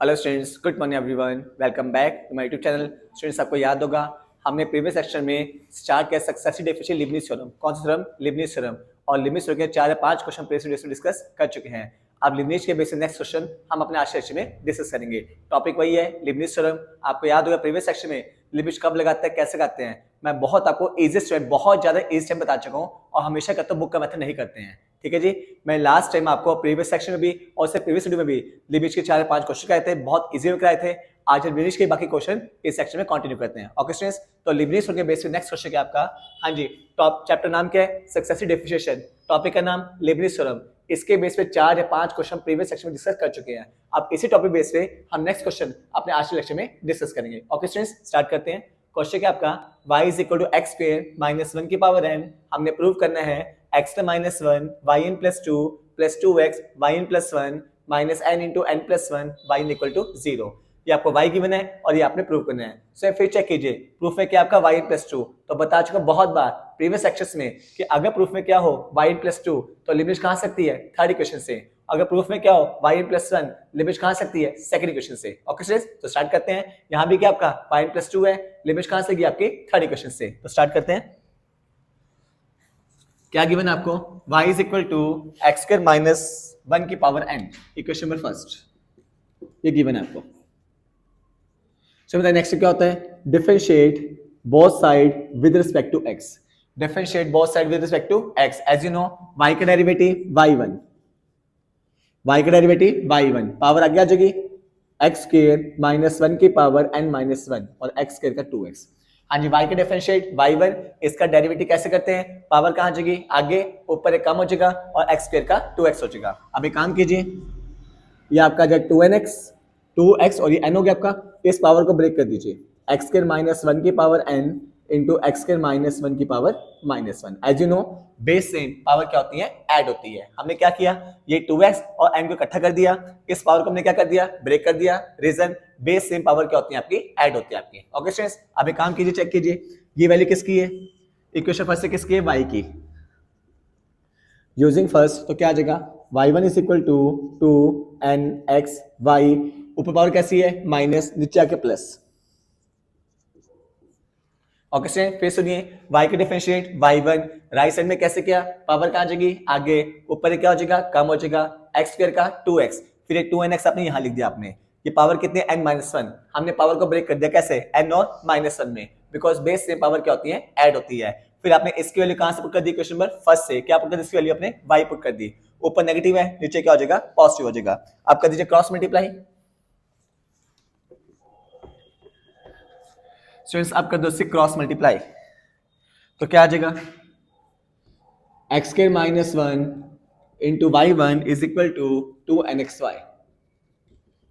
Hello students, good morning everyone, welcome back to my YouTube channel. Students, आपको याद होगा हमने प्रीवियस सेक्शन में स्टार्ट किया सक्सेसिव डेफिशिएंट लीबनिज़ थ्योरम। कौन सा थ्योरम? Leibniz theorem. और लीबनिज़ थ्योरम के 4 या 5 क्वेश्चन प्रीवियस डिस्कस कर चुके हैं। अब लीबनिज़ के बेसिस नेक्स्ट क्वेश्चन हम अपने आज सेक्शन में डिस्कस करेंगे। टॉपिक वही है, लीबनिज़ थ्योरम। आपको याद होगा प्रीवियस सेक्शन में लीबनिज़ कब लगाते हैं, कैसे लगाते हैं। मैं बहुत आपको इजीएस्ट वे, बहुत ज्यादा इजी टाइम बता चुका हूँ और हमेशा कहता हूँ बुक का मेथड नहीं करते हैं। ठीक है जी, मैं लास्ट टाइम आपको प्रीवियस सेक्शन में भी और उससे प्रीवियस वीडियो में भी लीबनिज़ के 4 या 5 क्वेश्चन कराए थे, बहुत इजी में कराए थे। आज लीबनिज़ के बाकी क्वेश्चन इस सेक्शन में कंटिन्यू करते हैं। ओके स्टूडेंट्स, तो लीबनिज़ के बेस पे नेक्स्ट क्वेश्चन क्या आपका? हाँ जी, टॉप चैप्टर नाम क्या है? Successive differentiation. टॉपिक का नाम लीबनिज़ थ्योरम। इसके बेस पे 4 या 5 क्वेश्चन प्रीवियस सेक्शन में डिस्कस कर चुके हैं। अब इसी टॉपिक बेस पे हम नेक्स्ट क्वेश्चन अपने आज के लेक्चर में डिस्कस करेंगे। ओके स्टूडेंट्स, स्टार्ट करते हैं। क्वेश्चन क्या आपका? y is equal to x square minus 1 की पावर n। हमने प्रूव करना है x minus 1 yn plus 2 plus 2x yn plus 1 minus n into n plus 1 yn equal to 0। ये आपको y गिवन है और ये आपने प्रूव करना है। सो फिर चेक कीजिए, प्रूफ में क्या आपका yn प्लस 2, तो बता चुका बहुत बार प्रीवियस सेक्शंस में कि अगर प्रूफ में क्या हो yn प्लस 2 तो लिमिट कहाँ सकती है? थर्ड इक्वेशन से। अगर प्रूफ में क्या हो yn प्लस 1 लिमिट कहाँ सकती है? सेकंड इक्वेशन से। ओके स्टूडेंट्स, तो स्टार्ट करते हैं। यहाँ भी क्या आपका yn प्लस 2 है, लिमिट कहाँ से? आपकी थर्ड इक्वेशन से। तो स्टार्ट करते हैं। क्या गिवन है आपको? y is equal to x square minus 1 की power n। Equation number first ये गिवन है आपको। बताइए नेक्स्ट क्या होता है? Differentiate both side with respect to x। Differentiate both side with respect to x। As you know y का derivative y1, y का डेरिवेटिव y1, पावर आगे आ जाएगी x स्क्वायर माइनस 1 की पावर n माइनस 1 और x स्क्वायर का 2x। हाँ जी, y का डिफरेंशिएट y1, इसका डेरिवेटिव कैसे करते हैं? पावर कहाँ आ जाएगी? आगे ऊपर एक कम हो जाएगा और x स्क्वायर का 2x हो जाएगा। अब एक काम कीजिए, ये आपका जो 2x और ये n हो गया आपका, इस पावर को ब्रेक कर दीजिए। x स्क्वायर माइनस 1 की power n into x square minus 1 की power minus 1। As you know base same power क्या होती है? ऐड होती है। हमने क्या किया? ये 2x और n को इकट्ठा कर दिया, इस पावर को हमने क्या कर दिया? ब्रेक कर दिया। रीजन बेस सेम पावर क्या होती है आपकी? ऐड होती है आपकी। ओके स्टूडेंट्स, अब एक काम कीजिए, चेक कीजिए ये वैल्यू किसकी है? इक्वेशन फर्स्ट से किसकी है? y की। यूजिंग फर्स्ट तो क्या आ जाएगा? y1 is equal to 2nx y, ऊपर पावर कैसी है? माइनस, नीचे आके प्लस। ओके स्टूडेंट, फिर सुनिए, y का डिफरेंशिएट y1, राइट साइड में कैसे किया? पावर कहाँ जाएगी? आगे, ऊपर क्या हो जाएगा? कम हो जाएगा, x स्क्वायर का 2x, फिर एक 2nx आपने यहाँ लिख दिया। आपने ये पावर कितनी? n minus 1। हमने पावर को ब्रेक कर दिया, कैसे? n और माइनस 1 में, बिकॉज बेस से पावर क्या होती है? ऐड होती है। फिर आपने इसकी वैल्यू कहाँ से पुट कर दी? क्वेश्चन नंबर फर्स्ट से। क्या पुट कर दी? इसकी वैल्यू आपने y पुट कर दी। ऊपर नेगेटिव है, नीचे क्या हो जाएगा? पॉजिटिव हो जाएगा। आप कर दीजिए क्रॉस मल्टीप्लाई। स्टूडेंट्स, आप कर दो इससे क्रॉस मल्टीप्लाई, तो क्या आ जाएगा? X square minus 1 into y1 is equal to 2nxy।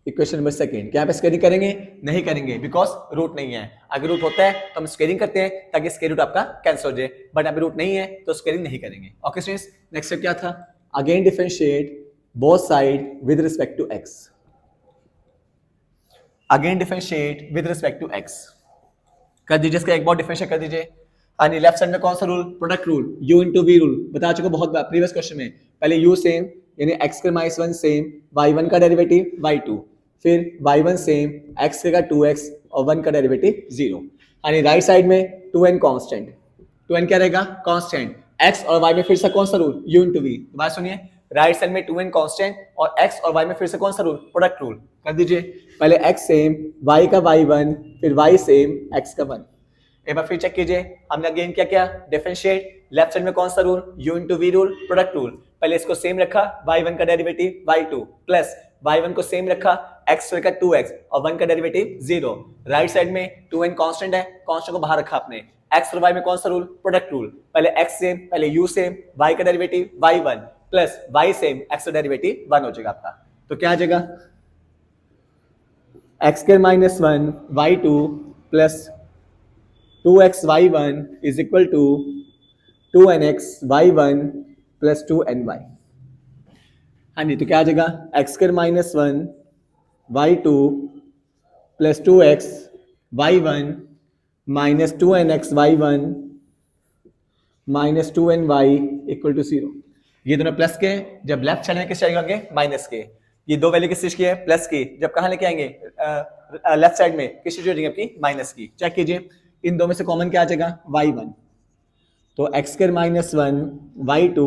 Equation number second. क्या आप स्क्वेयरिंग करेंगे? नहीं करेंगे, बिकॉज रूट नहीं है। अगर रूट होता है तो हम स्क्वेयरिंग करते हैं ताकि स्क्वायर रूट आपका कैंसिल हो जाए, बट अभी रूट नहीं है तो स्क्वेयरिंग नहीं करेंगे। ओके स्टूडेंट्स, नेक्स्ट स्टेप क्या था? Again differentiate both side with respect to x। Again differentiate with respect to x कर दीजिए। इसका एक बार डिफरेंशिएट कर दीजिए। यानी लेफ्ट साइड में कौन सा rule? Product rule, u into v rule, बता चुका बहुत बार प्रीवियस क्वेश्चन में। पहले u सेम यानी x square minus 1 same, y1 का डेरिवेटिव y2, फिर y1 सेम, x का 2x और 1 का डेरिवेटिव 0। यानी राइट साइड में 2n कांस्टेंट, 2n क्या रहेगा? कांस्टेंट। x और y में फिर से कौन सा रूल? u into we. बात सुनिए, राइट साइड में 2n कांस्टेंट और x और y में फिर से कौन सा रूल? Product rule. कर दीजिए, पहले x सेम, y का y1, फिर y सेम, x का 1। एक बार फिर चेक कीजिए, हमने अगेन क्या किया? डिफरेंशिएट। लेफ्ट साइड में कौन सा rule? u into v rule, product rule. पहले इसको सेम रखा, y1 का डेरिवेटिव y2 प्लस y1 को सेम रखा, x का 2x और 1 का डेरिवेटिव 0। राइट साइड में 2n कांस्टेंट है, कांस्टेंट को बाहर रखा आपने। x और y में कौन सा रूल? Product rule. पहले x सेम, पहले u सेम, y का derivative y1 plus y same, x का डेरिवेटिव 1 हो जाएगा आपका। तो क्या आ जाएगा? x square minus 1 y2 plus 2x y1 is equal to 2nx y1 plus 2ny। हाँ जी, तो क्या आ जाएगा? X square minus 1 y2 plus 2x y1 minus 2nx y1 minus 2ny equal to 0। ये दोनों प्लस के, जब लेफ्ट साइड में किस आएंगे? माइनस के। ये दो वैल्यू किस चीज की है, प्लस की, जब कहाँ लेके आएंगे लेफ्ट साइड में किस चीज हो जाएगी आपकी, माइनस की। चेक कीजिए इन दो में से कॉमन क्या आ जाएगा, y1, तो x square minus 1 y2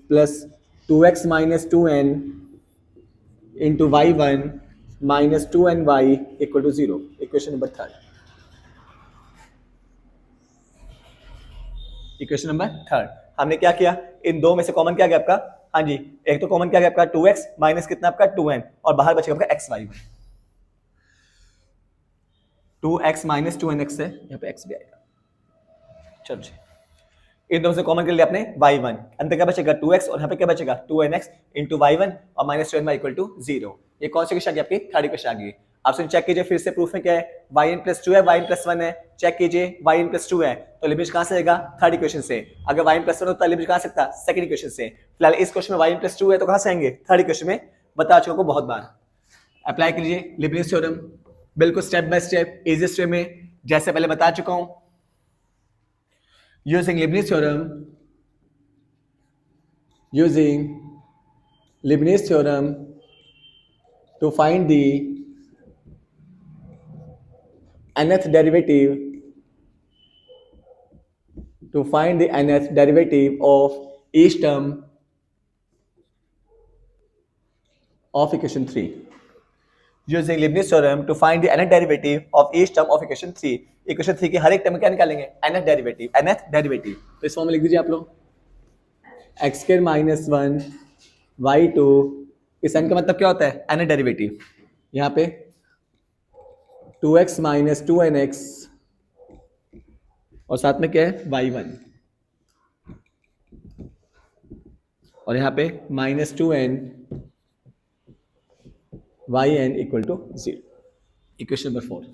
plus 2x minus 2n into y1 minus 2ny equal to 0। Equation number 3। Equation number 3 हमने क्या किया, इन दो में से कॉमन क्या गया आपका, हाँ जी, एक तो कॉमन क्या गया आपका 2x माइनस कितना आपका 2n, और बाहर बचेगा आपका xy, 2x माइनस 2nx है, यहाँ पे x भी आएगा। चलो जी, इन दोनों से कॉमन कर लिया आपने y1, अंदर क्या बचेगा 2x और यहाँ पे क्या बचेगा 2nx इंटू y1 और माइनस 2ny इक्वल टू 0। ये कौन सी क्वेश्चन आ गई आपकी, थर्ड क्वेश्चन आ गई। आप चेक कीजिए फिर से, प्रूफ में क्या है, yn प्लस 2 है, yn प्लस 1 है। चेक कीजिए yn प्लस 2 है तो लिमिट कहां से आएगा, थर्ड इक्वेशन से। अगर yn प्लस 1 होता है लिमिट कहां से सकता, सेकंड इक्वेशन से। फिलहाल इस क्वेश्चन में yn प्लस 2 है तो कहां से आएंगे, थर्ड इक्वेशन में। बता चुका हूं बहुत बार। अप्लाई कीजिए लीबनिज़ थ्योरम, बिल्कुल step by step easiest way में, जैसे पहले बता चुका हूं। Using Leibniz theorem, using Leibniz theorem to find the nth derivative, of each term of equation 3. Using Leibniz theorem to find the nth derivative of each term of equation 3. Equation 3 के हर एक term क्या निकालेंगे, nth derivative. तो इस form में लिख दीजिए आप लोग, x स्क्वायर माइनस 1 y2, इस n का मतलब क्या होता है, nth डेरिवेटिव। यहाँ पे 2x माइनस 2nx और साथ में क्या है y1, और यहाँ पे minus 2n yn equal to 0। Equation number 4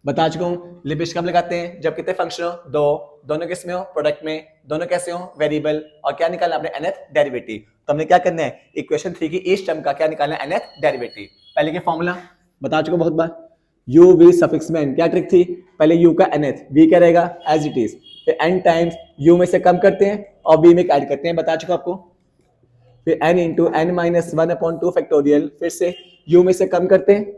बता चुका हूँ। लिमिट कब लगाते हैं, जब कितने फंक्शन हो, दो, दोनों किस में हो, प्रोडक्ट में, दोनों कैसे हो, वेरिएबल, और क्या निकालना आपने, nth डेरिवेटिव। तो हमने क्या करना है, इक्वेशन 3 की ईच टर्म का क्या निकालना है, nth डेरिवेटिव। पहले के फॉर्मूला बता चुका बहुत बार, u v सफिक्स में n। क्या ट्रिक थी, पहले u का nth, v क्या रहेगा एज इट इज, फिर n टाइम्स u में से कम करते हैं और v में ऐड करते हैं, बता चुका आपको। फिर n into n minus 1/2 factorial, फिर से u में से कम करते हैं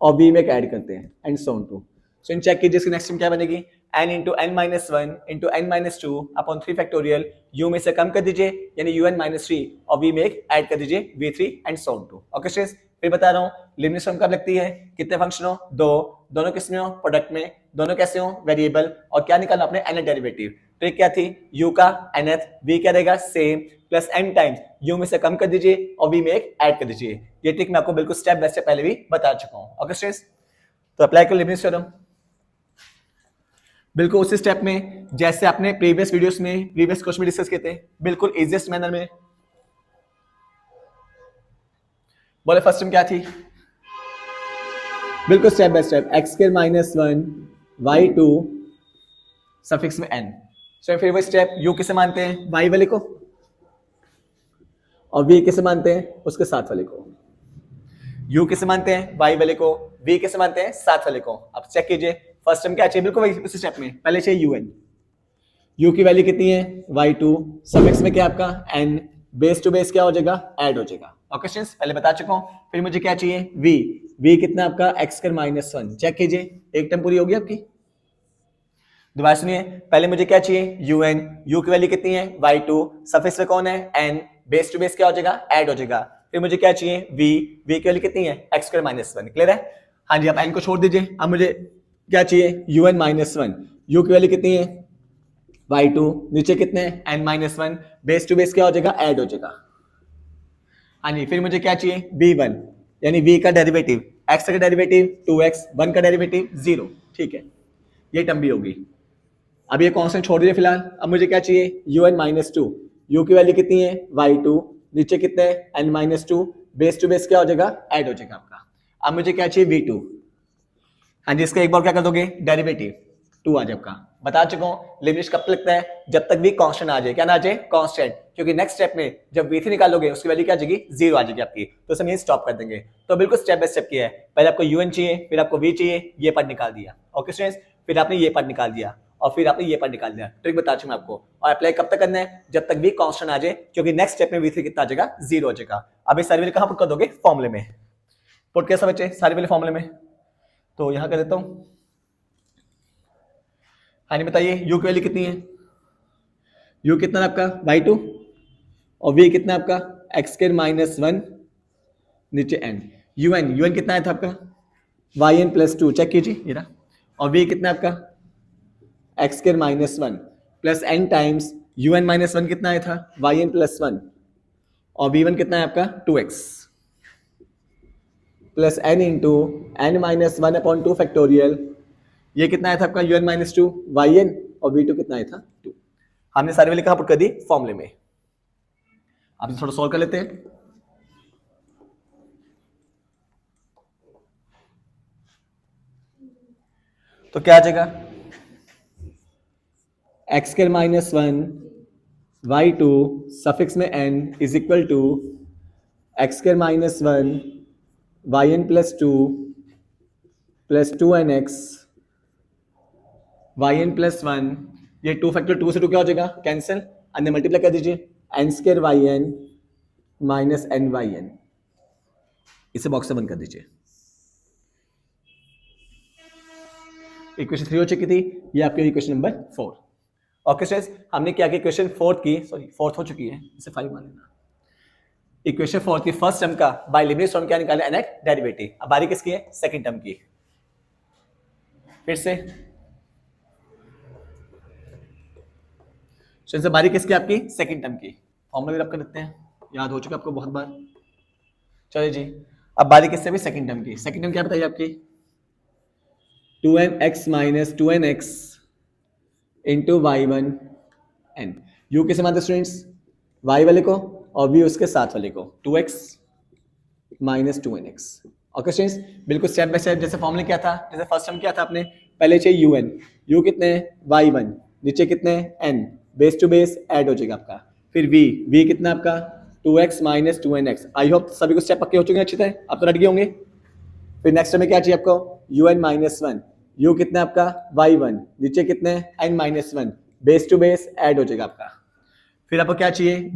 और v में ऐड करते हैं, and so on too. So इन चेक कीजिए, इसकी नेक्स्ट टर्म क्या बनेगी, n into n minus 1 into n minus 2 upon 3 factorial, u में से कम कर दीजिए यानी un माइनस 3 और v में ऐड कर दीजिए v3 and so on too. Okay students, फिर बता रहा हूँ लिमिट कब लगती है, कितने फंक्शन हो, दो, दोनों किस में हो, प्रोडक्ट में, दोनों कैसे हो, वेरिएबल, और क्या निकालना अपने nth डेरिवेटिव। ट्रिक क्या थी, u का nth, v क्या रहेगा same, plus n times u में से कम कर दीजिए और v में ऐड कर दीजिए। ये ट्रिक मैं आपको बिल्कुल स्टेप बाय स्टेप पहले भी बता चुका हूँ। ओके स्टूडेंट्स, तो अप्लाई कर लिमिट थ्योरम बिल्कुल उसी स्टेप में जैसे आपने प्रीवियस वीडियोस में, प्रीवियस क्वेश्चन में डिस्कस किए थे, बिल्कुल इजीएस्ट मैनर में। बोले फर्स्ट टर्म क्या थी, बिल्कुल step by step, x square minus 1 y2 suffix में n। सो फिर वो स्टेप, u किसे मानते हैं, y वाले को, और v किसे मानते हैं, उसके साथ वाले को। u किसे मानते हैं, y वाले को, v किसे मानते हैं, साथ वाले को। अब चेक कीजिए फर्स्ट टर्म क्या चाहिए, बिल्कुल वही उसी स्टेप में, पहले चाहिए un, u की वैल्यू कितनी है, y2 सफिक्स में क्या आपका n, बेस टू बेस क्या हो जाएगा, ऐड हो जाएगा। ओके स्टूडेंट्स, पहले बता चुका हूं। फिर मुझे क्या चाहिए, v कितना आपका x स्क्वायर माइनस 1। चेक कीजिए, एक टर्म पूरी होगी आपकी। दोबारा सुनिए, पहले मुझे क्या चाहिए, un, u की वैल्यू कितनी है, y2 सफिक्स में कौन है, n, बेस टू बेस क्या हो जाएगा, ऐड हो जाएगा। फिर मुझे क्या चाहिए, v की वैल्यू कितनी है, x स्क्वायर माइनस 1। क्लियर है, हाँ जी। अब n को छोड़ दीजिए, अब मुझे क्या चाहिए, un माइनस 1, u की वैल्यू कितनी है, y2, नीचे कितने हैं, n minus 1, base to base क्या हो जाएगा, ऐड हो जाएगा। हाँ जी, फिर मुझे क्या चाहिए, v1 यानी v का डेरिवेटिव, x का डेरिवेटिव 2x, 1 का डेरिवेटिव 0। ठीक है, ये टर्म भी होगी। अब ये कांस्टेंट छोड़ दीजिए फिलहाल। अब मुझे क्या चाहिए, un माइनस 2, u की वैल्यू कितनी है, y2, नीचे कितने हैं, n minus 2, base to base क्या हो जाएगा, ऐड हो जाएगा आपका। अब मुझे क्या चाहिए, v2। हाँ जी, इसका एक बार क्या कर दोगे, डेरिवेटिव 2 आ जाए आपका। बता चुका हूँ लिमिट कब लगता है, जब तक भी कांस्टेंट आ जाए। क्या ना आ जाए, कांस्टेंट, क्योंकि नेक्स्ट स्टेप में जब v3 निकालोगे उसकी वैल्यू क्या आ जाएगी, 0 आ जाएगी आपकी, तो हम ये स्टॉप कर देंगे। तो बिल्कुल स्टेप बाय स्टेप किया है, पहले आपको un चाहिए, फिर आपको v चाहिए, ये पार्ट निकाल दिया। ओके स्टूडेंट्स, फिर आपने ये पार्ट निकाल दिया, और फिर आपने ये पार्ट निकाल दिया। ट्रिक बता चुका मैं आपको। और अप्लाई कब तक करना है? जब तक v कांस्टेंट आ जाए, क्योंकि नेक्स्ट स्टेप में v3 कितना आ जाएगा? 0 हो जाएगा। अब ये सारी वैल्यू कहां पुट कर दोगे? फॉर्मूले में। पुट कैसा बच्चे? सारी वैल्यू फॉर्मूले में। तो यहां कर देता हूं। हाँ नहीं बताइए, u की वैल्यू कितनी है? u कितना है आपका? y2 और v कितना है आपका? x² - 1 नीचे n। un कितना आया था आपका? yn + 2 चेक कीजिए ये रहा। और v कितना है आपका? x² - 1 plus n times un - 1 कितना आया था? yn + 1 और v1 कितना है आपका? 2x plus n into n - 1/2 factorial. ये कितना आया था आपका? un - 2 yn और v2 कितना आया था? 2। हमने सारी वैल्यू कहां पुट कर दी? फॉर्मूले में। अब थोड़ा सॉल्व कर लेते हैं। तो क्या आ जाएगा? x² - 1 y2 सफिक्स में n is equal to x² - 1 yn + 2 plus 2nx yn + 1। ये 2 फैक्टर 2 से 2 क्या हो जाएगा? कैंसिल। अन्य मल्टीप्लाई कर दीजिए। n² yn minus ny। इसे बॉक्स से बंद कर दीजिए। इक्वेशन 3 हो चुकी थी, ये आपकी इक्वेशन नंबर 4। ओके स्टूडेंट्स, हमने क्या किया? इक्वेशन फोर्थ हो चुकी है, इसे 5 मान लेना। इक्वेशन 4 की फर्स्ट टर्म का बाय लीबनिट्ज थ्योरम क्या निकाला? nth derivative. अब बारी किसकी है? सेकंड टर्म की। फिर से बारी किसकी? आपकी सेकंड टर्म की। फॉर्मूला रब कर देते हैं, याद हो चुका आपको बहुत बार। चलिए जी, अब बारी किससे? भी सेकंड टर्म की। सेकंड टर्म क्या बताइए आपकी? 2nx - 2nx into y1 n। You किसे मानते स्टूडेंट्स? y वाले को और v उसके साथ वाले को। 2x - 2nx। ओके स्टूडेंट्स, बिल्कुल स्टेप बाय स्टेप। जैसे फॉर्मूला क्या था? जैसे फर्स्ट टर्म क्या था आपने? पहले चाहिए un, u कितने हैं? y1 नीचे कितने हैं? n, base to base add हो जाएगा आपका। फिर v कितना आपका? 2x - 2nx। आई होप सभी को स्टेप पक्के हो चुके हैं अच्छी तरह, आप तो रट गए होंगे। फिर नेक्स्ट में क्या चाहिए आपको? un - 1, u कितना आपका? y1 नीचे कितने? n - 1, base to base add हो जाएगा आपका। फिर आपको क्या चाहिए?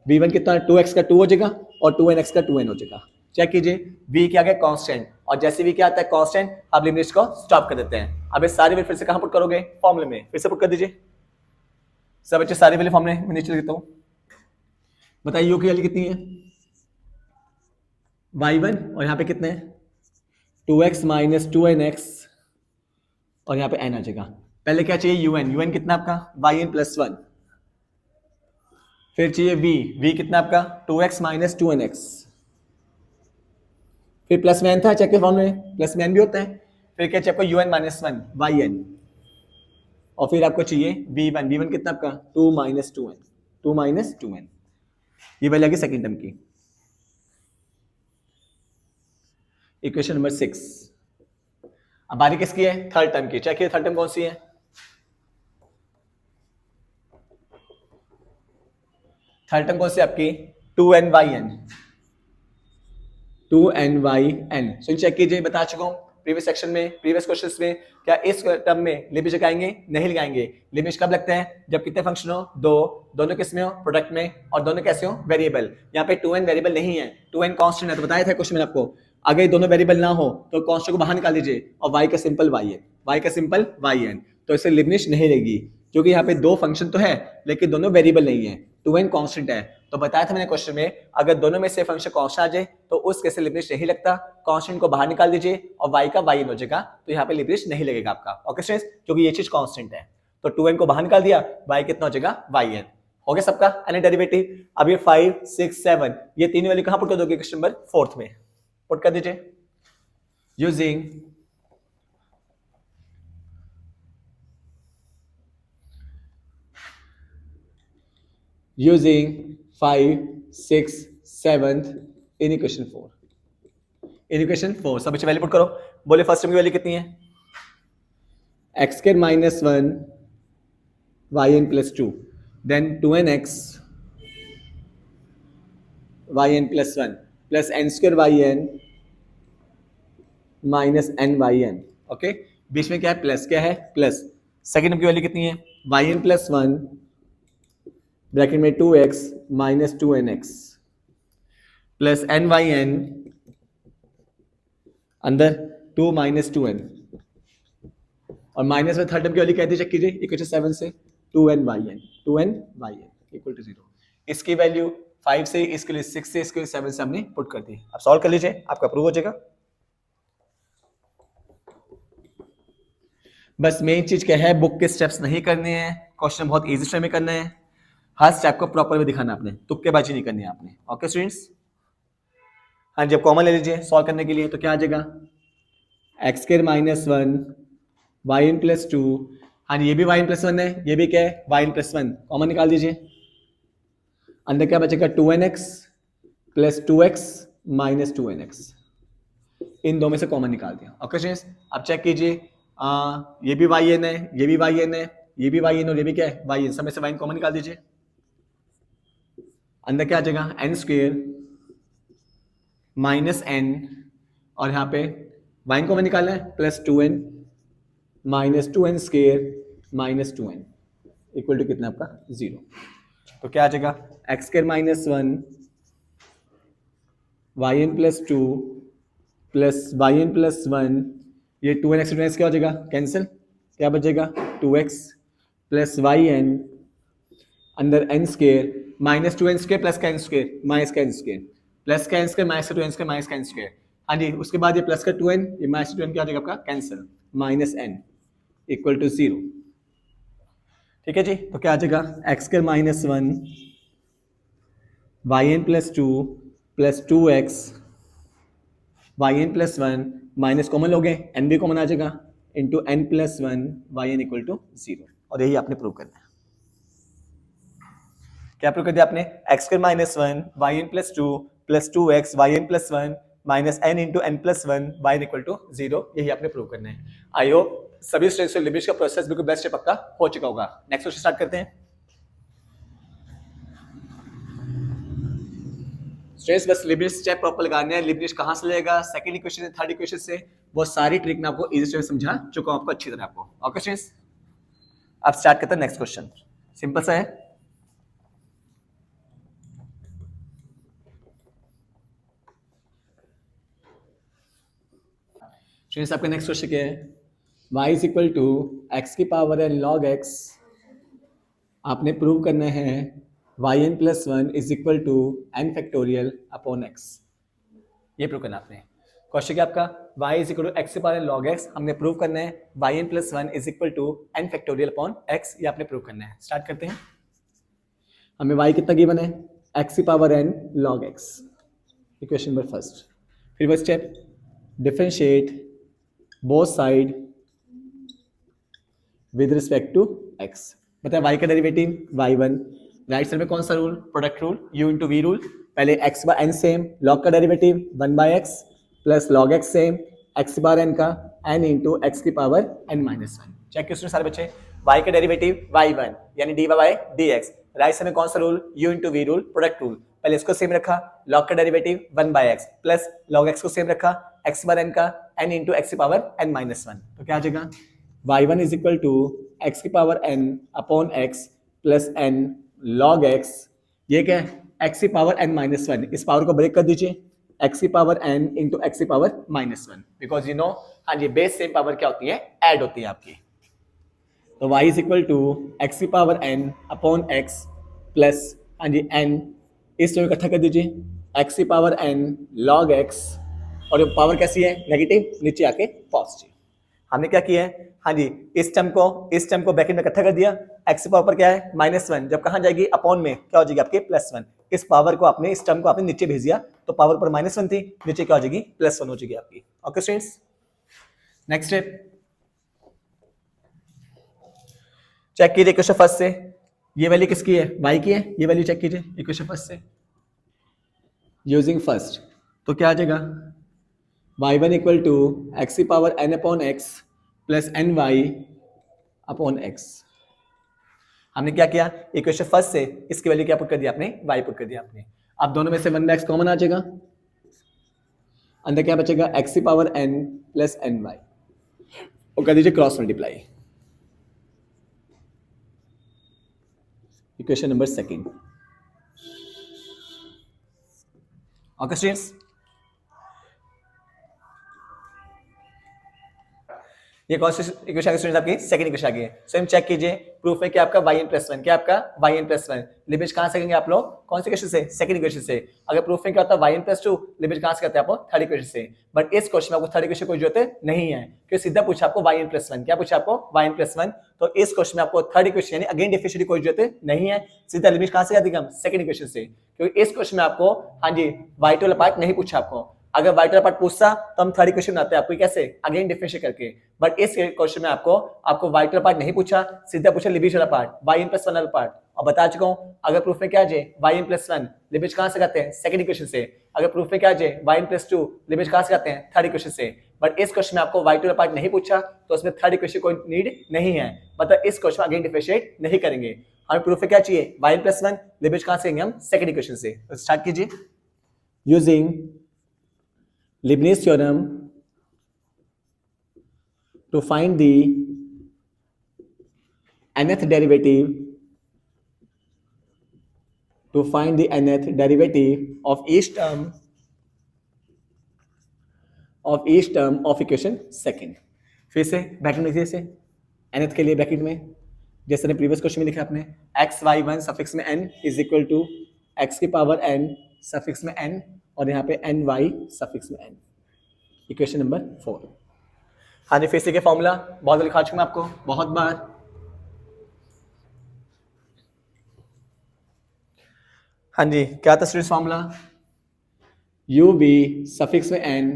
v1 कितना? 2x का 2 हो जाएगा और 2nx का 2n हो जाएगा। चेक कीजिए, v क्या गया? कांस्टेंट। और जैसे v क्या आता है? कांस्टेंट, आप लिमिट्स को स्टॉप कर देते हैं। अब ये सारी वैल्यू फिर से कहां पुट करोगे? फॉर्मूले में। फिर से पुट कर दीजिए सब बच्चे, सारी वैल्यू फॉर्मूले में नीचे लिखता हूं। बताइए u की वैल्यू कितनी है? y1 और यहां पे कितने हैं? 2x - 2nx और यहां पे n आ जाएगा। पहले क्या चाहिए? un कितना आपका? yn + 1। फिर चाहिए v कितना आपका? 2x - 2nx। फिर प्लस में n था, चेक के फॉर्म में प्लस में n भी होता है। फिर क्या चाहिए आपको? un - 1 yn और फिर आपको चाहिए v1 कितना आपका? 2 - 2n। ये वैल्यू आ गई सेकेंड टर्म की। Equation number 6। अब बारी किसकी है? थर्ड टर्म की। चेक कीजिए थर्ड टर्म कौन सी है? थर्ड टर्म कौन सी आपकी? 2nyn। सो चेक कीजिए, बता चुका हूं प्रीवियस सेक्शन में, प्रीवियस क्वेश्चंस में। क्या इस टर्म में लिमिट लगाएंगे? नहीं लगाएंगे। लिमिट कब लगते हैं? जब कितने फंक्शन हो? दोनों किस में हो? प्रोडक्ट में। और दोनों कैसे हो? वेरिएबल। यहाँ पे 2n वेरिएबल नहीं है, 2n कांस्टेंट है। तो बताया था क्वेश्चन में आपको, अगर ये दोनों वेरिएबल ना हो तो कांस्टेंट को बाहर निकाल दीजिए और y का सिंपल yn। तो इससे लिमिट नहीं रहेगी, क्योंकि यहाँ पे दो फंक्शन तो है लेकिन दोनों वेरिएबल नहीं है, 2n कांस्टेंट है। तो बताया था मैंने क्वेश्चन में, अगर दोनों में से फंक्शन कांस्टेंट आ जाए तो उस केस में लिमिट नहीं लगता। कांस्टेंट को बाहर निकाल दीजिए और y का yn हो जाएगा, तो यहाँ पे लिमिट नहीं लगेगा आपका। ओके स्टूडेंट्स, क्योंकि ये चीज कांस्टेंट है। तो 2n को बाहर निकाल दिया, y कितना हो जाएगा? yn। हो गया सबका एन डेरिवेटिव। अब ये 5, 6, 7 ये तीन वैल्यू कहां पुट कर दोगे? क्वेश्चन नंबर 4 में पुट कर दीजिए यूजिंग 5, 6, 7 इन इक्वेशन 4। सब बच्चे वैल्यू पुट करो। बोले फर्स्ट टर्म की वैल्यू कितनी है? x² - 1 yn + 2, then 2nx yn + 1 plus n² yn - nyn। Okay, बीच में क्या है? प्लस। क्या है? प्लस। सेकेंड टर्म की वैल्यू कितनी है, Y N plus one bracket में 2x minus 2nx plus N Y N अंदर 2 माइनस 2n और माइनस में थर्ड टर्म की वैल्यू कहती है, चेक कीजिए इक्वेशन 7 से 2n Y N equal to 0। इसकी वैल्यू 5 से, इसके लिए 6 से, इसके लिए 7 से हमने पुट कर दी। अब सॉल्व कर लीजिए, आपका प्रूव हो जाएगा। बस मेन चीज क्या है, बुक के स्टेप्स नहीं करने हैं, क्वेश्चन बहुत इजी स्टेप में करना है, हर स्टेप को प्रॉपर में दिखाना आपने, तुक्केबाजी नहीं करनी है आपने। ओके स्टूडेंट्स, हाँ जी, अब कॉमन ले लीजिए सॉल्व करने के लिए, तो क्या आ जाएगा, x square minus 1 Y N plus 2, हाँ जी ये भी वाई एन प्लस 1 है, ये भी क्या है वाई एन प्लस 1, कॉमन निकाल दीजिए, अंदर क्या बचेगा 2nx plus 2x minus 2nx, इन दो में से कॉमन निकाल दिया। ओके स्टूडेंट्स, अब चेक कीजिए, ये भी वाई एन है, ये भी वाई एन है, ये भी वाई एन और ये भी क्या है वाई एन, सब में से वाई एन कॉमन निकाल दीजिए, अंदर क्या आ जाएगा एन स्क्वेयर माइनस एन और यहाँ पे वाई कॉमन निकालना है plus 2n minus 2n square minus 2n equal to कितना आपका 0। तो क्या आ जाएगा x square minus 1 Y N plus 2 plus y N plus 1, ये 2n x क्या हो जाएगा कैंसिल, क्या बचेगा 2x प्लस वाई एन अंदर n square minus 2n square plus का एन स्क्वेयर माइनस का एन स्क्वेयर प्लस का एन स्क्वेयर माइनस का 2n स्क्वेयर माइनस का एन स्क्वेयर, हाँ जी उसके बाद ये प्लस का 2n, ये माइनस 2n क्या हो जाएगा आपका cancel, minus n equal to 0। ठीक है जी, तो क्या आ जाएगा x square minus 1 Y N plus 2 plus 2x y N plus 1 minus common लोगे एन भी कॉमन आ जाएगा into N plus 1 Y N equal to 0, और यही आपने प्रूव करना है। क्या प्रूव कर दिया आपने, x square minus 1 Y N plus 2 plus 2x y N plus 1 minus n into N plus 1 Y N equal to 0, यही आपने प्रूव करना है। आई होप सभी स्टूडेंट्स को लिमिट्स का प्रोसेस बिल्कुल बेस्ट है, पक्का हो चुका होगा। नेक्स्ट क्वेश्चन स्टार्ट करते हैं स्टूडेंट्स, बस लिमिट स्टेप प्रॉपर लगाने हैं। लिमिट कहां से लेगा, सेकंड इक्वेशन से, थर्ड इक्वेशन से, वो सारी ट्रिक मैं आपको इजी स्टेप समझा चुका हूं आपको अच्छी तरह आपको। ओके स्टूडेंट्स, अब स्टार्ट करते हैं नेक्स्ट क्वेश्चन, सिंपल सा है। स्टूडेंट्स आपका नेक्स्ट क्वेश्चन क्या है, y is equal to x की पावर एन लॉग x, आपने प्रूव करना है Y N plus 1 is equal to n factorial upon x, ये प्रूव करना आपने। क्वेश्चन क्या आपका, y is equal to x की पावर एन लॉग x, हमने प्रूव करना है Y N plus 1 is equal to n factorial upon x, ये आपने प्रूव करना है। स्टार्ट करते हैं, हमें y कितना गिवन है, एक्स की power n log x, equation number first. फिर वो step differentiate both side with respect to x, मतलब y का डेरिवेटिव y1, राइट साइड में कौन सा rule, product rule, u into v rule, पहले x by n same, log का derivative 1 by x plus log x same, x बार n का n into x की पावर n माइनस 1। चेक किए सारे बच्चे, y का डेरिवेटिव y1 यानी dy by dx, right side में कौन सा rule, u into v rule, product rule, पहले इसको सेम रखा, log का derivative 1 by x plus log x को सेम रखा, x बार n का n इंटू x की पावर n माइनस 1, तो क्या आ जाएगा y1 is equal to x की power n upon x plus n log x, ये क्या है x की पावर n माइनस 1, इस पावर को ब्रेक कर दीजिए, x की पावर n इंटू x की power minus 1, because you know हाँ जी बेस सेम पावर क्या होती है, ऐड होती है आपकी। तो y is equal to x की power n upon x plus हाँ जी n, इस टर्म इकट्ठा कर दीजिए, x की पावर n log x, और पावर कैसी है नेगेटिव, नीचे आके पॉजिटिव। हमने क्या किया है, हाँ जी इस टर्म को ब्रैकेट में इकट्ठा कर दिया, x की पावर पर क्या है -1, जब कहाँ जाएगी अपॉन में क्या हो जाएगी आपके +1, इस पावर को आपने, इस टर्म को आपने नीचे भेज दिया, तो पावर पर -1 थी, नीचे क्या हो जाएगी +1 हो जाएगी आपकी। Okay students, next step check कीजिए इक्वेशन फर्स्ट से, ये वैल्यू किसकी है, y की है, ये वैल्यू चेक कीजिए इक्वेशन फर्स्ट से यूजिंग फर्स्ट, तो क्या आ जाएगा y1 इक्वल टू एक्स की power n upon x plus N y upon x। हमने क्या किया, इक्वेशन फर्स्ट से इसकी वैल्यू क्या पुट कर दिया आपने, y पुट कर दिया आपने। अब दोनों में से 1/x कॉमन आ जाएगा, अंदर क्या बचेगा x की power n plus N y, और कर दीजिए cross multiply, equation number second. Okay students, ये कौन सी इक्वेशन स्टूडेंट आपकी सेकंड इक्वेशन आ गई है। सो हम चेक कीजिए, प्रूफ है कि आपका yn+1, क्या आपका yn+1 लिमिट कहां से करेंगे आप लोग, कौन सी इक्वेशन से, सेकंड इक्वेशन से। अगर प्रूफ है क्या होता है yn+2, लिमिट कहां से करते हैं आप थर्ड इक्वेशन से। बट इस क्वेश्चन में आपको थर्ड इक्वेशन कोई जरूरत नहीं है, क्योंकि सीधा पूछा आपको yn+1, क्या पूछा आपको yn+1। तो इस क्वेश्चन में आपको थर्ड इक्वेशन यानी अगेन डिफरेंशिएट की कोई जरूरत नहीं है, सीधा लिमिट कहां से कर देंगे हम, सेकंड इक्वेशन से। क्योंकि इस क्वेश्चन में आपको हाँ जी y वाला पार्ट नहीं पूछा आपको। अगर y वाला पार्ट पूछता तो हम थर्ड इक्वेशन बनाते हैं आपको कैसे, अगेन डिफरेंशिएट करके। बट इस क्वेश्चन में आपको y वाला पार्ट नहीं पूछा, सीधा पूछा लिमिट वाला पार्ट, yn+1 वाला पार्ट। और बता चुका हूं, अगर प्रूफ में क्या आ जाए yn+1 लिमिट कहां से करते हैं, सेकंड इक्वेशन से। अगर प्रूफ में क्या आ जाए yn+2 लिमिट कहां से करते हैं, थर्ड इक्वेशन से। बट इस क्वेश्चन में आपको y वाला पार्ट नहीं पूछा, तो उसमें थर्ड इक्वेशन कोई नीड नहीं है, मतलब इस क्वेश्चन में अगेन डिफरेंशिएट नहीं करेंगे। हमें प्रूफ में क्या चाहिए, yn+1 लिमिट कहां से लेंगे हम, सेकंड इक्वेशन से। तो स्टार्ट कीजिए, using Leibniz theorem to find the nth derivative of each term of equation second। फिर से ब्रैकेट में से nth के लिए ब्रैकेट में जैसे ने प्रीवियस क्वेश्चन में लिखा आपने x y1 सफिक्स में n is equal to x की पावर n सफिक्स में n और यहाँ पे ny सफिक्स में n। Equation number 4। हाँ जी, फिर से के फॉर्मूला बहुत बार लिखा चुका मैं आपको, बहुत बार। हाँ जी, क्या था students formula, u b suffix में n,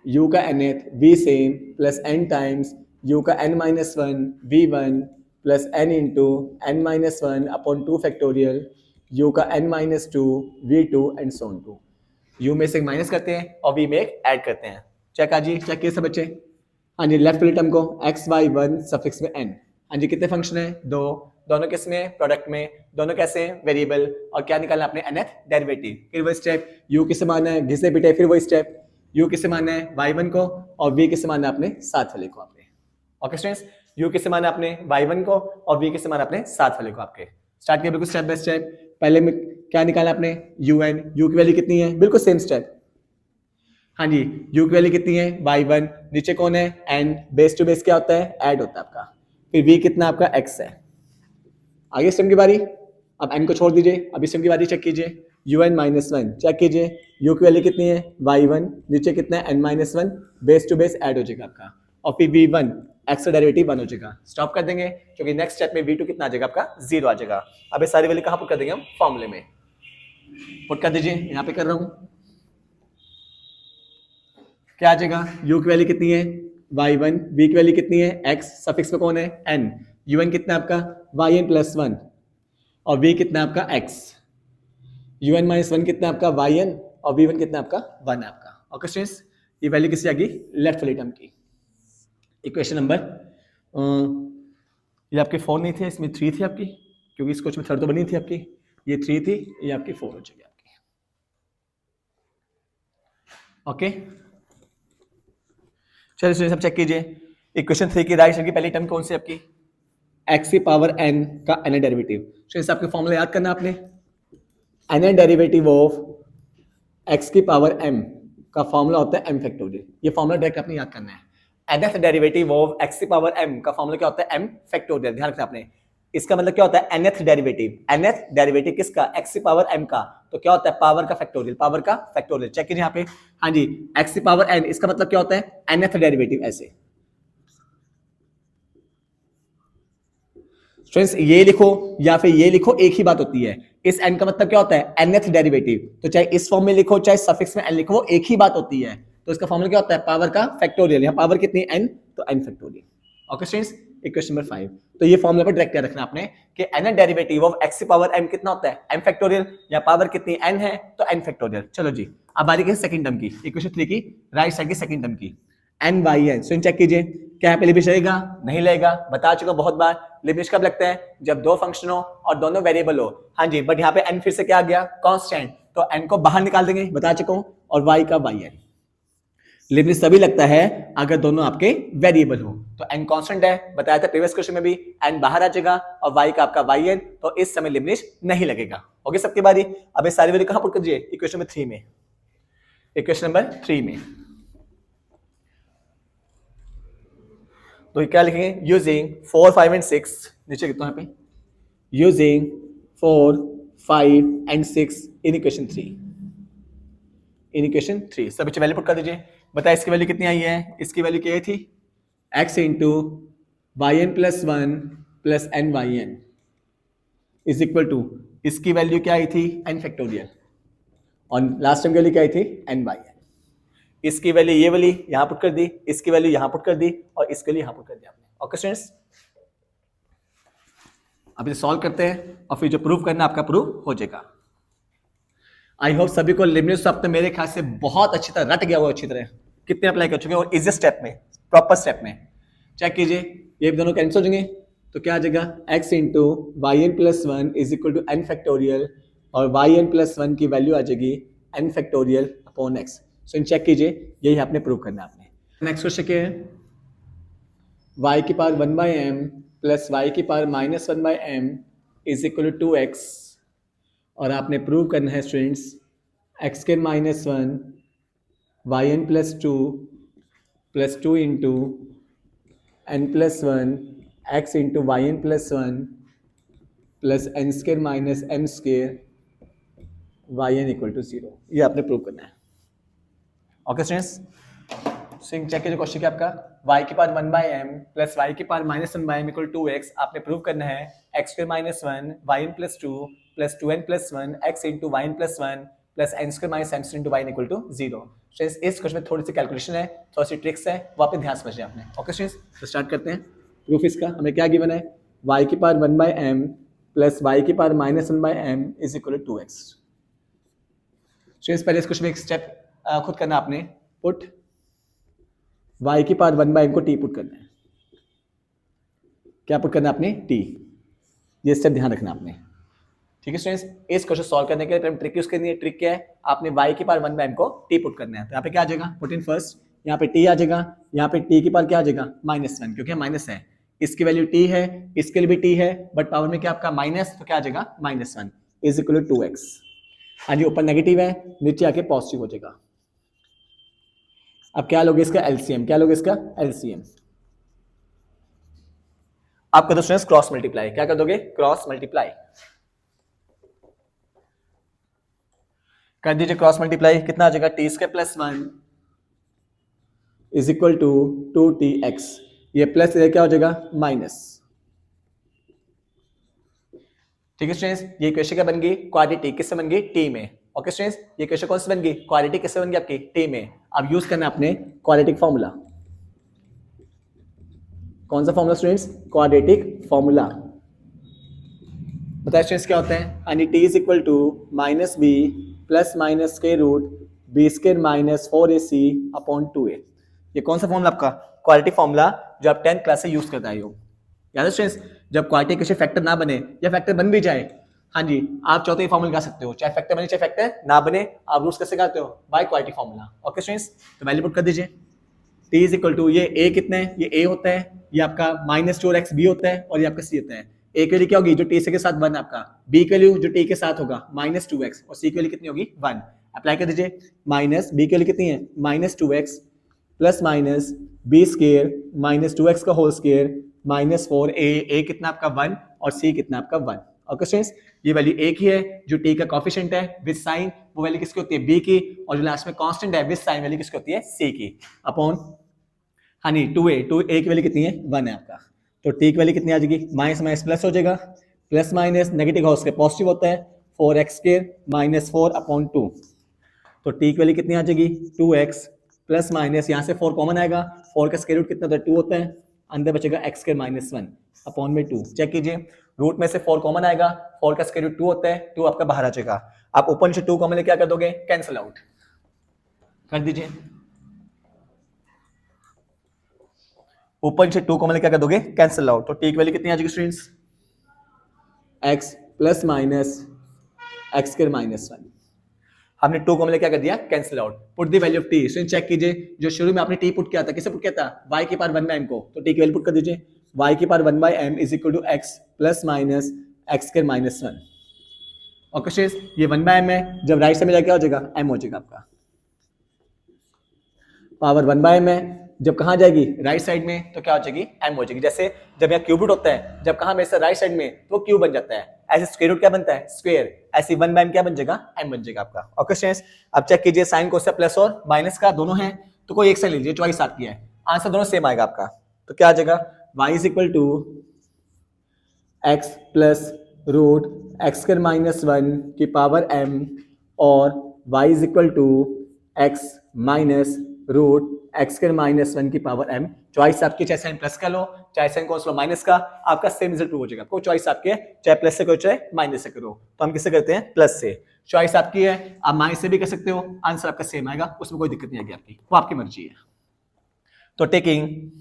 u का nth v same plus n times u का n-1 v1 plus n into n-1 upon 2 factorial u का n-2 v2 and so on too. u में से माइनस करते हैं और v में एक ऐड करते हैं। चेक आजी, चेक किए सब बच्चे। हाँ जी, लेफ्ट वाली टर्म को x y1 सफिक्स में n। हाँ जी, कितने फंक्शन है, दो, दोनों किस में, प्रोडक्ट में, दोनों कैसे वेरिएबल, और क्या निकालना आपने, nth डेरिवेटिव। फिर वो स्टेप u किसे मानना है, घिसे पिटे, फिर वो स्टेप u किसे मानना है y1 को और v किसे मानना है आपने साथ वाले को आपने। ओके स्टूडेंट्स, u किसे माना आपने y1 को और v किसे माना आपने साथ वाले को आपके। स्टार्ट किया बिल्कुल स्टेप बाय स्टेप। पहले में क्या निकाला आपने, un, u की वैल्यू कितनी है, बिल्कुल सेम स्टेप। हाँ जी, u की वैल्यू कितनी है, y1, नीचे कौन है n, बेस टू बेस क्या होता है, ऐड होता है आपका। फिर v कितना आपका x है। आगे स्टेप की बारी, अब n को छोड़ दीजिए, अब स्टेप की बारी चेक कीजिए, un-1 चेक कीजिए, u की वैल्यू कितनी है y1, नीचे कितना है n-1, base to base add हो जाएगा आपका। और फिर v1 x का डेरिवेटिव 1 हो जाएगा। स्टॉप कर देंगे क्योंकि नेक्स्ट स्टेप में v2 कितना आ जाएगा आपका, 0 आ जाएगा। अब ये सारी वैल्यू कहाँ पुट कर देंगे हम, फॉर्मूले में पुट कर दीजिए, यहाँ पे कर रहा हूँ। क्या आ जाएगा, u की वैल्यू कितनी है y1, v की वैल्यू कितनी है x, सफिक्स में कौन है n, un कितना है आपका yn+1 और v कितना है आपका x, un-1 कितना है आपका yn और v1 कितना है आपका 1 है आपका। ओके स्टूडेंट्स, ये वैल्यू किससे आ गई, लेफ्ट वाली टर्म की। इक्वेशन नंबर ये आपके 4 नहीं थे, इसमें 3 थी आपकी, क्योंकि इस क्वेश्चन में थर्ड तो बनी थी आपकी, ये 3 थी, ये आपकी 4 हो जाएगी आपकी। ओके चलिए स्टूडेंट्स, सब चेक कीजिए। इक्वेशन 3 की राइट साइड की पहली टर्म कौन सी आपकी, x की पावर n का n डेरिवेटिव। स्टूडेंट्स आपके फॉर्मूला याद करना आपने, n डेरिवेटिव ऑफ x की पावर m का फॉर्मूला होता है m फैक्टोरियल। ये फॉर्मूला डायरेक्ट आपने याद करना है। nth डेरिवेटिव ऑफ x की पावर m का फॉर्मूला क्या होता है, m फैक्टोरियल। ध्यान रखना आपने, इसका मतलब क्या होता है, nth डेरिवेटिव। nth डेरिवेटिव किसका, x की पावर m का, तो क्या होता है पावर का फैक्टोरियल, पावर का फैक्टोरियल। चेक कीजिए यहाँ पे, हाँ जी, x की पावर n, इसका मतलब क्या होता है, nth डेरिवेटिव। ऐसे फ्रेंड्स ये लिखो या फिर ये लिखो, एक ही बात होती है। इस n का मतलब क्या होता है, nth डेरिवेटिव। तो चाहे इस फॉर्म में लिखो चाहे सफिक्स में n लिखो, वो एक ही बात होती है। तो इसका फॉर्मूला क्या होता है, पावर का फैक्टोरियल। यहाँ पावर कितनी n, तो n factorial. Okay students, equation number 5। तो ये फॉर्मूला पर डायरेक्ट याद रखना आपने कि n डेरिवेटिव ऑफ x की पावर m कितना होता है, m फैक्टोरियल। या पावर कितनी n है तो n फैक्टोरियल। चलो जी, अब बारी है सेकंड टर्म की, इक्वेशन 3 की राइट साइड की सेकंड टर्म की, n/n। सो चेक कीजिए, क्या यहाँ पे लिमिट लगेगा, नहीं लगेगा, बता चुका बहुत बार। लिमिट कब लगता है, जब दो फंक्शन हो और दोनों वेरिएबल हो। हाँ जी, बट यहाँ पे n फिर से क्या आ गया, कांस्टेंट, तो n को बाहर निकाल देंगे, बता चुका हूँ, और y का yn। लिमिट तभी लगता है अगर दोनों आपके वेरिएबल हो। तो n कांस्टेंट है, बताया था प्रीवियस क्वेश्चन में भी, n बाहर आ जाएगा और y का आपका yn, तो इस समय लिमिट नहीं लगेगा। ओके, सबकी बारी। अब ये सारी वैल्यू कहां पुट कर दीजिए? इक्वेशन नंबर 3 में। इक्वेशन नंबर 3 में तो क्या लिखेंगे? यूजिंग 4, 5 एंड 6, नीचे कितना यहाँ पे, using 4, 5 and 6 in equation 3, in equation 3 सब बच्चे वैल्यू पुट कर दीजिए। बताइए इसकी वैल्यू कितनी आई है? इसकी वैल्यू क्या आई थी? x into Y N plus 1 plus N Y n is equal to, इसकी वैल्यू क्या आई थी? n फैक्टोरियल, और लास्ट टाइम वैल्यू क्या आई थी? n by n. इसकी वैल्यू ये वाली यहां पुट कर दी, इसकी वैल्यू यहां पुट कर दी, और इसके लिए यहां पुट कर दिया आपने। ओके स्टूडेंट्स, अब इसे सॉल्व करते हैं और फिर जो प्रूव करना आपका प्रूव हो जाएगा। आई होप सभी को लिमिट अब तो मेरे ख्याल से बहुत अच्छी तरह रट गया हुआ, अच्छी तरह कितने अप्लाई कर चुके हैं, और इजी स्टेप में, प्रॉपर स्टेप में। चेक कीजिए, ये दोनों कैंसिल हो जाएंगे तो क्या आ जाएगा? x into Y N plus 1 is equal to n factorial, और वाई एन प्लस 1 की वैल्यू आ जाएगी n factorial upon x. So इन चेक कीजिए, यही आपने प्रूव करना है आपने। नेक्स्ट क्वेश्चन क्या है? y की power 1 by M plus Y की power minus 1 by M is equal to 2x, और आपने प्रूव करना है students X square minus 1 Y N plus two into N plus 1 x into Y N plus 1 plus N square minus M square Y N equal to 0। ये आपने prove करना है। Okay students, check कीजिए question क्या आपका, y की power 1 by M plus Y की power minus 1 by m equal 2x। आपने प्रूव करना है x square minus 1 Y N plus 2 plus 2n plus 1 x into Y N plus 1 plus N square minus m into Y N equal to 0। इस question में थोड़ी सी calculation है, थोड़ी सी tricks है, वो आप ध्यान समझिए आपने। ओके स्टूडेंट्स, तो स्टार्ट करते हैं। प्रूफ इसका हमें क्या गिवन है? y की power 1 by M plus Y की power minus 1 by M is equal to 2x। पहले इस क्वेश्चन में एक स्टेप खुद करना आपने, पुट y की पावर 1 बाई एम को t पुट करना है। क्या पुट करना है आपने? t। ये स्टेप ध्यान रखना आपने, ठीक है स्टूडेंट्स। इस क्वेश्चन सॉल्व करने के लिए ट्रिक यूज करनी है। ट्रिक क्या है? आपने y की पावर 1 बाई एम को t पुट करना है। तो यहाँ पे क्या आ जाएगा? पुट इन फर्स्ट, यहाँ पे t आ जाएगा, यहाँ पे t की पावर क्या आ जाएगा? -1, क्योंकि माइनस है, इसकी वैल्यू t है, इसके लिए भी t है, बट पावर में क्या आपका माइनस, तो क्या आ जाएगा? -1 इज इक्वल टू 2x। हाँ जी, ऊपर नेगेटिव है, नीचे आके पॉजिटिव हो जाएगा। अब क्या लोगे इसका एलसीएम? क्या लोगे इसका एलसीएम? आप कर दो स्टूडेंट्स क्रॉस मल्टीप्लाई। क्या कर दोगे? क्रॉस मल्टीप्लाई कर दीजिए। क्रॉस मल्टीप्लाई कितना आ जाएगा? T square plus 1 is equal to 2tx। ये प्लस ये क्या हो जाएगा? माइनस। ठीक है स्टूडेंट्स, ये इक्वेशन क्या बन गई? क्वाड्रेटिक। किससे बन गई? टी में। ओके स्टूडेंट्स, ये इक्वेशन कौन सी बन गई? क्वाड्रेटिक। किससे बन गई आपकी? टी में। अब यूज करना आपने क्वाड्रेटिक फॉर्मूला। कौन सा फॉर्मूला स्टूडेंट्स? Quadratic formula. बताइए स्टूडेंट्स क्या होता है? यानी T is equal to minus B plus minus के root B square minus 4ac upon 2a। ये कौन सा फॉर्मूला आपका? क्वाड्रेटिक फॉर्मूला, जो आप 10th क्लास से यूज करते आए हो। याद है स्टूडेंट्स, जब क्वाड्रेटिक किसी फैक्टर ना बने या फैक्टर बन भी जाए, हाँ जी, आप चाहो तो ये फॉर्मूला लगा सकते हो, चाहे फैक्टर बने चाहे फैक्टर ना बने, आप रूट्स कैसे करते हो? By quadratic formula. Okay students, तो वैल्यू पुट कर दीजिए। t इज इक्वल टू, ये a कितना है? ये a होता है, ये आपका -4x b होता है, और ये आपका c होता है। a के लिए क्या होगी? जो t के साथ 1 आपका, b के लिए जो t के साथ होगा -2x, और c के लिए कितनी होगी? 1। अप्लाई कर दीजिए। माइनस b के लिए कितनी है? -2x plus minus b square -2x का होल स्क्वायर -4a कितना आपका 1, और c कितना आपका 1। ओके स्टूडेंट्स, ये वैल्यू एक ही है, जो t का कोफिशिएंट है विद साइन, वो वैल्यू किसकी होती है? b की, और जो लास्ट में कांस्टेंट है विद साइन, वैल्यू किसकी होती है? c की, अपॉन, हाँ नहीं, 2a की वैल्यू कितनी है? 1 है आपका। तो t की वैल्यू कितनी आ जाएगी? माइनस माइनस प्लस हो जाएगा, प्लस माइनस नेगेटिव हाउस के पॉजिटिव होता है, 4x स्क्वायर -4 अपॉन 2। तो t की वैल्यू कितनी आ जाएगी? 2x प्लस माइनस, यहाँ से 4 कॉमन आएगा, 4 का स्क्वायर रूट कितना होता है? 2 होता है, अंदर बचेगा x स्क्वायर -1 अपॉन में 2। चेक कीजिए, रूट में से 4 कॉमन आएगा, 4 का स्क्वायर रूट 2 होता है, 2 आपका बाहर आ जाएगा। आप ऊपर नीचे 2 कॉमन लेके क्या कर दोगे? कैंसिल आउट कर दीजिए। ऊपर नीचे 2 कॉमन लेके क्या कर दोगे? Cancel out. तो t की वैल्यू कितनी आ जाएगी students? x plus minus x square -1। हमने 2 को हमने क्या कर दिया, cancel out. Put the value of t, so check कीजिए जो शुरू में आपने टी पुट किया था, किसे पुट किया था, y की पावर 1/m को, तो टी की वैल्यू पुट कर दीजिए, y की power 1/m is equal to x plus minus x square minus 1। Okay students, ये 1/m है, जब राइट साइड में जाके क्या हो जाएगा, m हो जाएगा आपका। पावर 1/m है, जब कहाँ जाएगी, राइट साइड में, तो क्या हो जाएगी, m हो जाएगी। जैसे जब यहाँ क्यूब रूट होता है, जब कहाँ में राइट साइड में, तो क्यूब बन जाता है, ऐसे स्क्वायर रूट क्या बनता है, स्क्वायर, ऐसे 1/m क्या बन जाएगा, m बन जाएगा आपका। ओके स्टूडेंट्स, अब चेक कीजिए साइन को से प्लस और माइनस का दोनों है, तो कोई एक साइन लीजिए, चॉइस आपकी है, आंसर दोनों सेम आएगा आपका। तो क्या आ जाएगा, y is equal to x plus root x square minus 1 की पावर m, और y is equal to x minus root x square minus 1 की पावर m। चॉइस आपकी, चाहे साइन प्लस का लो, चाहे साइन कौन सा लो माइनस का, आपका सेम रिजल्ट हो जाएगा। आपको चॉइस आपकी है, चाहे प्लस से करो चाहे माइनस से करो, तो हम किससे करते हैं, प्लस से। चॉइस आपकी है, आप माइनस से भी कर सकते हो, आंसर आपका सेम आएगा, उसमें कोई दिक्कत नहीं आएगी आपकी, वो आपकी मर्जी है। तो taking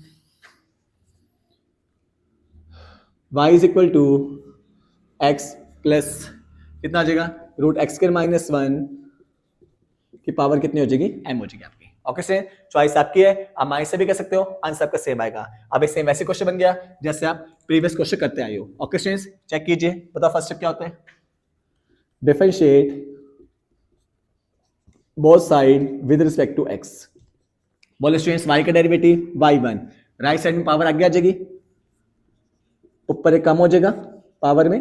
y is equal to x plus कितना आ जाएगा, रूट एक्स स्क्वायर माइनस 1 की पावर कितनी हो जाएगी, m हो जाएगी आपकी। ओके से, चॉइस आपकी है, आप माइनस से भी कर सकते हो, आंसर आपका सेम आएगा। अब ये सेम वैसे क्वेश्चन बन गया जैसे आप प्रीवियस क्वेश्चन करते आए हो। ओके स्टूडेंट्स, चेक कीजिए, बताओ फर्स्ट स्टेप क्या होता है, differentiate both side with respect to x। बोले स्टूडेंट्स y का डेरिवेटिव y1, राइट साइड में पावर आगे आ जाएगी, ऊपर एक कम हो जाएगा पावर में,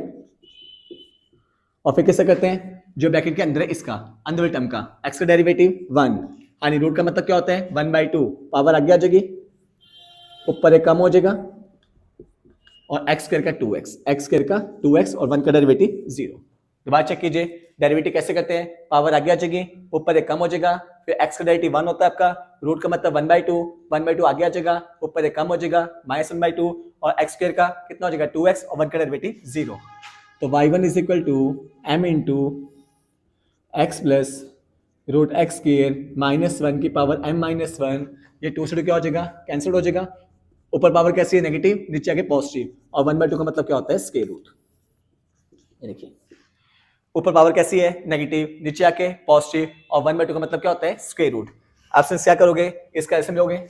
और फिर कैसे करते हैं, जो ब्रैकेट के अंदर है इसका, अंदर वाले टर्म का x का डेरिवेटिव 1, यानी रूट का मतलब क्या होता है, 1/2, पावर आगे आ जाएगी, ऊपर एक कम हो जाएगा, और x स्क्वायर का 2x, x स्क्वायर का 2x और 1 का डेरिवेटिव 0। दोबारा चेक कीजिए, डेरिवेटिव कैसे करते हैं, पावर आगे आ जाएगी, ऊपर एक कम हो जाएगा, फिर x का डेरिवेटिव 1 होता है आपका, रूट का मतलब 1/2 आगे आ जाएगा, ऊपर एक कम हो जाएगा, -1/2, और x स्क्वायर का कितना हो जाएगा, 2x, और 1 का डेरिवेटिव 0। तो y1 is equal to m into x plus root x square minus 1 की पावर m माइनस 1, ये 2 से 2 क्या हो जाएगा, कैंसिल हो जाएगा, ऊपर पावर कैसी है, नेगेटिव, नीचे आके पॉजिटिव, और 1/2 का मतलब क्या होता है, स्क्वायर रूट। ये देखिए, ऊपर पावर कैसी है, नेगेटिव, नीचे आके पॉजिटिव, और 1/2 का मतलब क्या होता है, स्क्वायर रूट। आप सिंस क्या करोगे, इसका एलसीएम लोगे,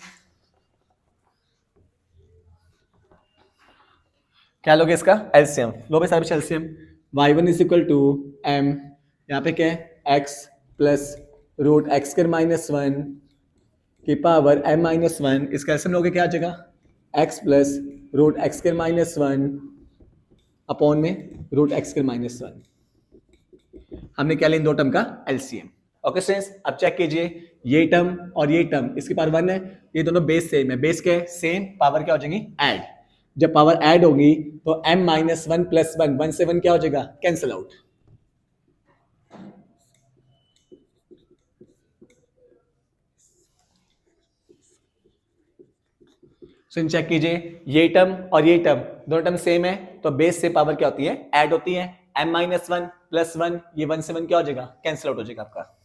क्या लोगे, इसका एलसीएम लो भाई सारे LCM. y1 is equal to m, यहाँ पे क्या है, x plus root x square minus 1 की पावर m माइनस 1, इसका एलसीएम लोगे क्या आ जाएगा, x plus root x square minus 1 upon में रूट एक्स स्क्वायर माइनस 1। हमने क्या लिया, इन दो टर्म का एलसीएम। ओके स्टूडेंट्स, अब चेक कीजिए, ये टर्म और ये टर्म, इसकी पावर 1 है, ये दोनों बेस सेम है, बेस क्या है, सेम, पावर क्या हो जाएंगी, ऐड। जब पावर ऐड होगी तो m माइनस 1 प्लस 1, 1 से 1 क्या हो जाएगा, कैंसिल आउट। सो चेक कीजिए, ये टर्म और ये टर्म दोनों टर्म सेम है, तो बेस से पावर क्या होती है, ऐड होती है, m माइनस 1 प्लस 1, ये 1 से 1 क्या हो जाएगा, कैंसिल आउट हो जाएगा आपका।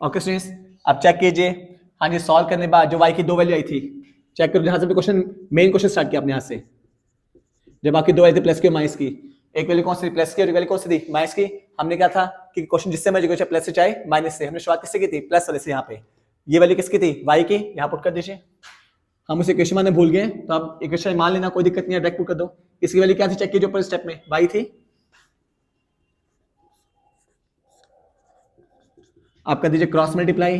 ओके स्टूडेंट्स, अब चेक कीजिए, हाँ जी, सॉल्व करने के बाद जो y की 2 वैल्यू आई थी, चेक करो, जहां से क्वेश्चन, मेन क्वेश्चन स्टार्ट किया आपने यहाँ से, जब आपकी 2 आई थी, प्लस की और माइनस की, एक वैल्यू कौन सी थी, प्लस की, और एक वैल्यू कौन सी थी, माइनस की। हमने क्या था कि क्वेश्चन जिससे मर्जी चाहे प्लस से चाहे माइनस से, हमने शुरुआत किससे की थी, प्लस वाले से। यहाँ पे ये वैल्यू किसकी थी, y की, यहाँ पुट कर दीजिए। हम उसे इक्वेशन मानने भूल गए, तो आप इक्वेशन मान लेना, कोई दिक्कत नहीं है, डायरेक्ट पुट कर दो। इसकी वैल्यू क्या थी, चेक कीजिए ऊपर स्टेप में, y थी, आप कर दीजिए क्रॉस मल्टीप्लाई।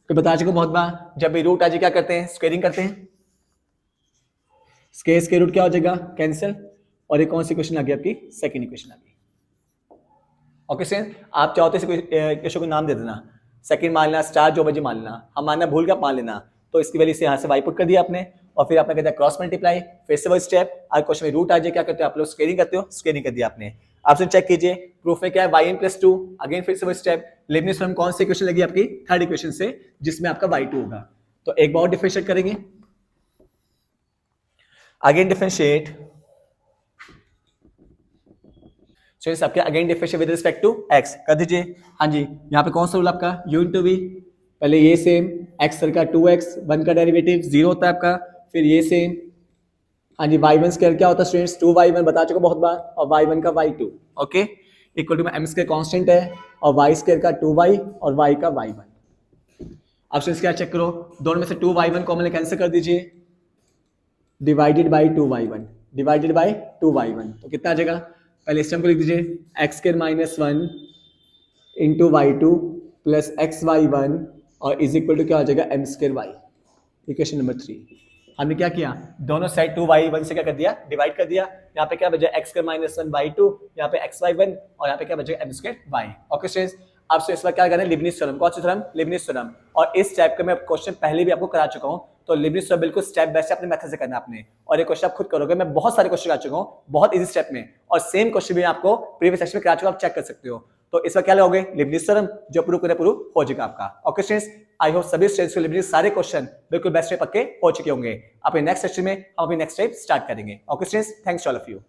तो बता चुका बहुत बार, जब भी रूट आ जाए क्या करते हैं, स्क्वेयरिंग करते हैं, स्क्वायर रूट क्या हो जाएगा, कैंसिल, और एक कौन सी इक्वेशन आ गई आपकी, सेकंड इक्वेशन आ गई। ओके सर, आप चाहो तो इक्वेशन को नाम दे देना, सेकंड मान लेना, स्टार जो बजे मान लेना, हम मानना भूल गया, मान लेना। तो इसकी वजह से यहाँ से वाई पुट कर दिया आपने, और फिर आपने कहते हैं क्रॉस मल्टीप्लाई, फिर से वो स्टेप, अगर क्वेश्चन में रूट आ जाए क्या करते हो आप लोग, स्क्वेयरिंग करते हो, स्क्वेयरिंग कर दिया आपने। आपसे चेक कीजिए, प्रूफ में क्या है, y n प्लस 2, अगेन फिर से वो स्टेप, लेबनिज़ थ्योरम कौन सी इक्वेशन लगी आपकी, थर्ड इक्वेशन से, जिसमें आपका y2 होगा। तो एक बार डिफरेंशिएट करेंगे, अगेन डिफरेंशिएट, सो इस आपके again differentiate with respect to x कर दीजिए। हाँ जी, यहाँ पे कौन सा रूल आपका, u इंटू वी, पहले ये सेम, x सर का 2x, 1 का डेरिवेटिव 0 होता है आपका, फिर ये सेम, हाँ जी, y1 स्क्वायर क्या होता है स्टूडेंट्स, 2y1 बता चुका बहुत बार, और y1 का y2, ओके, इक्वल टू में m स्क्वायर कांस्टेंट है और y स्क्वायर का 2y और y का y1। अब स्टूडेंट्स क्या चेक करो, दोनों में से 2y1 कॉमन कैंसिल कर दीजिए, divided by 2y1, divided by 2y1, तो कितना आ जाएगा, पहले इस टर्म को लिख दीजिए, x square minus 1 into y2 plus xy1 और इज इक्वल टू क्या हो जाएगा m square y। Equation number 3 हमने क्या किया, दोनों साइड 2y1 से क्या कर दिया, डिवाइड कर दिया, यहाँ पे क्या बचा x स्क्वायर माइनस 1 y2, यहाँ पे xy1 और यहाँ पे क्या बचेगा m square y। Okay students, अब से इस बार क्या करना है, लिबनिट्ज थ्योरम, कौन सी थ्योरम, लिबनिट्ज थ्योरम, और इस टाइप का मैं क्वेश्चन पहले भी आपको करा चुका हूँ, तो लिबनिट्ज थ्योरम बिल्कुल स्टेप बाय स्टेप अपने मेथड से करना है आपने, और ये क्वेश्चन आप खुद करोगे, मैं बहुत सारे क्वेश्चन करा चुका हूँ बहुत इजी स्टेप में, और सेम क्वेश्चन भी आपको प्रीवियस सेक्शन में करा चुका, आप चेक कर सकते हो। तो इस बार क्या लोगे, लिबनिट्ज थ्योरम, जो प्रूव हो जाएगा आपका। ओके स्टूडेंट्स, आई होप सभी स्टूडेंट्स को लिबनिट्ज सारे क्वेश्चन बिल्कुल बेस्ट पे पक्के हो चुके होंगे। अपने नेक्स्ट सेक्शन में हम अपनी नेक्स्ट स्टेप स्टार्ट करेंगे। Okay students, thanks to all of you.